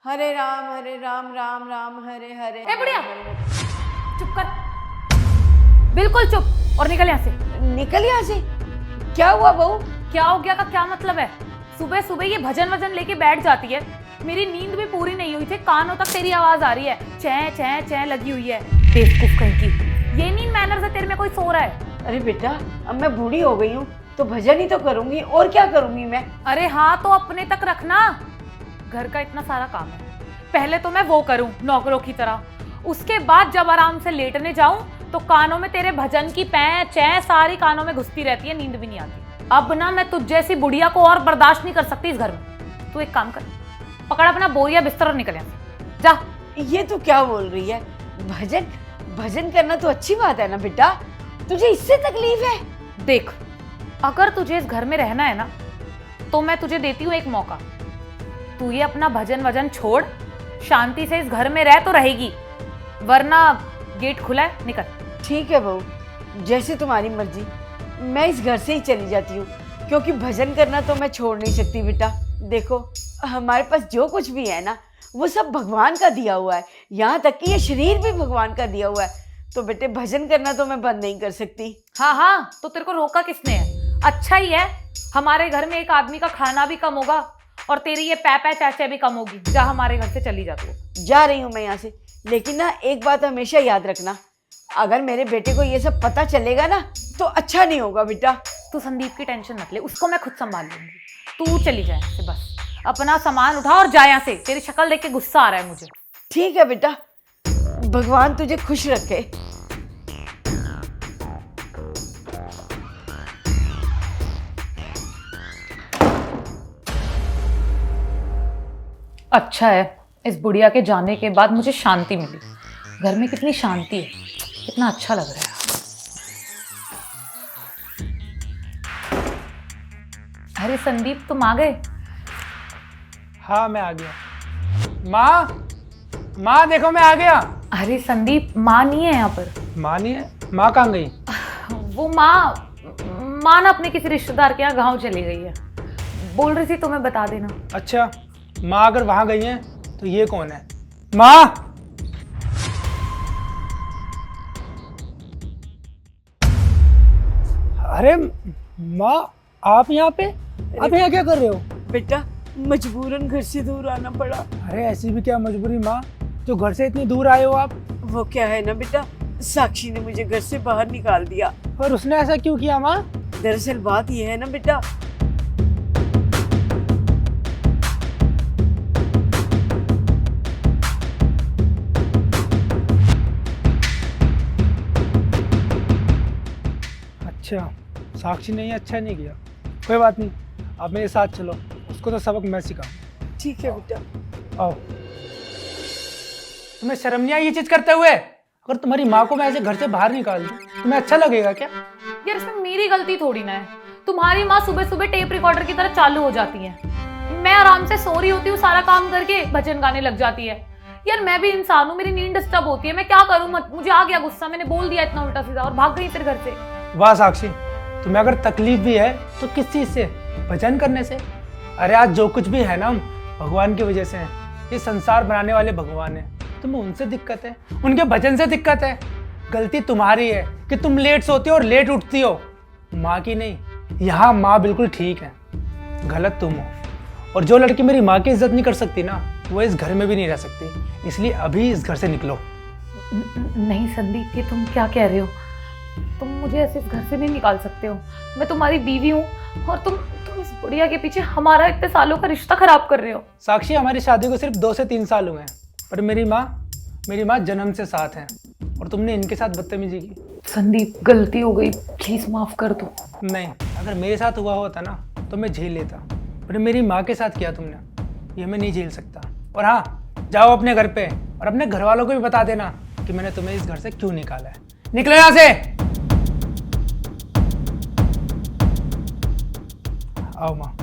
हरे राम राम राम हरे हरे। ए बुढ़िया, हरे हरे। चुप कर, बिल्कुल चुप और निकल यहाँ से। निकल यहाँ से? क्या हुआ बहू? क्या हो गया का क्या मतलब है? सुबह सुबह ये भजन वजन लेके बैठ जाती है। मेरी नींद भी पूरी नहीं हुई थी, कानों तक तेरी आवाज आ रही है, चैं चैं चैं लगी हुई है। बेवकूफ कहीं की, ये नींद मैनर्स है तेरे में कोई सो रहा है? अरे बेटा, अब मैं बूढ़ी हो गई हूँ तो भजन ही तो करूंगी, और क्या करूंगी मैं? अरे हाँ तो अपने तक रखना, घर का इतना सारा काम है। पहले तो मैं वो करूं नौकरों की तरह, उसके बाद जब आराम से लेटने जाऊं तो कानों में तेरे भजन की पैं चैं सारी कानों में घुसती रहती है, नींद भी नहीं आती। अब ना मैं तुझ जैसी बुढ़िया को और बर्दाश्त नहीं कर सकती इस घर में। तू एक काम कर, पकड़ अपना बोरिया बिस्तर और निकल यहाँ से, जा। ये तू क्या बोल रही है? भजन भजन करना तो अच्छी बात है ना बेटा, तुझे इससे तकलीफ है? देख, अगर तुझे इस घर में रहना है ना तो मैं तुझे देती हूँ एक मौका। तू ये अपना भजन वजन छोड़, शांति से इस घर में रह तो रहेगी, वरना गेट खुला है, निकल। ठीक है बहू, जैसे तुम्हारी मर्जी। मैं इस घर से ही चली जाती हूँ, क्योंकि भजन करना तो मैं छोड़ नहीं सकती बेटा। देखो, हमारे पास जो कुछ भी है ना वो सब भगवान का दिया हुआ है, यहाँ तक कि ये शरीर भी भगवान का दिया हुआ है। तो बेटे भजन करना तो मैं बंद नहीं कर सकती। हाँ हाँ, तो तेरे को रोका किसने है? अच्छा ही है, हमारे घर में एक आदमी का खाना भी कम होगा और तेरी ये पै चाचे भी कम होगी। जा हमारे घर से चली जा तू। जा रही हूँ मैं यहाँ से, लेकिन ना एक बात हमेशा याद रखना, अगर मेरे बेटे को ये सब पता चलेगा ना तो अच्छा नहीं होगा बेटा। तू संदीप की टेंशन मत ले, उसको मैं खुद संभाल लूंगी। तू चली जाए यहाँ से, बस अपना सामान उठा और जा यहाँ से। तेरी शक्ल देख के गुस्सा आ रहा है मुझे। ठीक है बेटा, भगवान तुझे खुश रखे। अच्छा है, इस बुढ़िया के जाने के बाद मुझे शांति मिली। घर में कितनी शांति है, कितना अच्छा लग रहा है। अरे संदीप, तुम आ गए? हाँ मैं आ गया। माँ देखो मैं आ गया। अरे संदीप, माँ नहीं है यहाँ पर। माँ नहीं है? माँ कहाँ गई? वो माँ ना अपने किसी रिश्तेदार के यहाँ गाँव चली गई है। बोल रही थी तुम्हें बता देना। अच्छा, माँ अगर वहाँ गई है तो ये कौन है? माँ! अरे माँ, आप यहाँ पे? आप यहाँ क्या कर रहे हो? बेटा मजबूरन घर से दूर आना पड़ा। अरे ऐसी भी क्या मजबूरी माँ, जो घर से इतनी दूर आए हो आप? वो क्या है ना बेटा, साक्षी ने मुझे घर से बाहर निकाल दिया। और उसने ऐसा क्यों किया माँ? दरअसल बात यह है ना बेटा, अच्छा, साक्षी ने ये अच्छा नहीं किया। कोई बात नहीं, आप मेरे साथ चलो, उसको तो सबक मैं सिखाऊं। ठीक है बेटा। आओ। तुम्हें शर्म नहीं आई ये चीज करते हुए? अगर तुम्हारी माँ को मैं ऐसे घर से बाहर निकाल दूं, तुम्हें अच्छा लगेगा क्या? यार इसमें मेरी गलती थोड़ी ना है। तुम्हारी माँ सुबह सुबह टेप रिकॉर्डर की तरह चालू हो जाती है, मैं आराम से सो रही होती हूँ, सारा काम करके भजन गाने लग जाती है। यार मैं भी इंसान हूँ, मेरी नींद डिस्टर्ब होती है, मैं क्या करूँ? मुझे आ गया गुस्सा, मैंने बोल दिया इतना उल्टा सीधा और भाग गई फिर घर से। वाह साक्षी, तुम्हें अगर तकलीफ भी है तो किस चीज से? भजन करने से। अरे आज जो कुछ भी है ना, हम भगवान की वजह से हैं। ये संसार बनाने वाले भगवान है, तुम्हें उनसे दिक्कत है, उनके भजन से दिक्कत है। गलती तुम्हारी है कि तुम लेट सोती हो और लेट उठती हो, माँ की नहीं। यहाँ माँ बिल्कुल ठीक है, गलत तुम हो। और जो लड़की मेरी माँ की इज्जत नहीं कर सकती ना, वो इस घर में भी नहीं रह सकती। इसलिए अभी इस घर से निकलो। नहीं संदीप, ये तुम क्या कह रहे हो? तुम मुझे ऐसे इस घर से नहीं निकाल सकते हो। मैं तुम्हारी बीवी हूँ और तुम इस बुढ़िया के पीछे हमारा इतने सालों का रिश्ता खराब कर रहे हो। साक्षी, हमारी शादी को सिर्फ 2 से 3 साल हुए हैं, पर मेरी माँ जन्म से साथ है और तुमने इनके साथ बदतमीजी की। संदीप, गलती हो गई, प्लीज माफ कर दो। नहीं, अगर मेरे साथ हुआ होता ना तो मैं झेल लेता, पर मेरी माँ के साथ किया तुमने, ये मैं नहीं झेल सकता। और हाँ, जाओ अपने घर पे और अपने घर वालों को भी बता देना कि मैंने तुम्हें इस घर से क्यों निकाला है। निकलो यहाँ से। आओ माँ।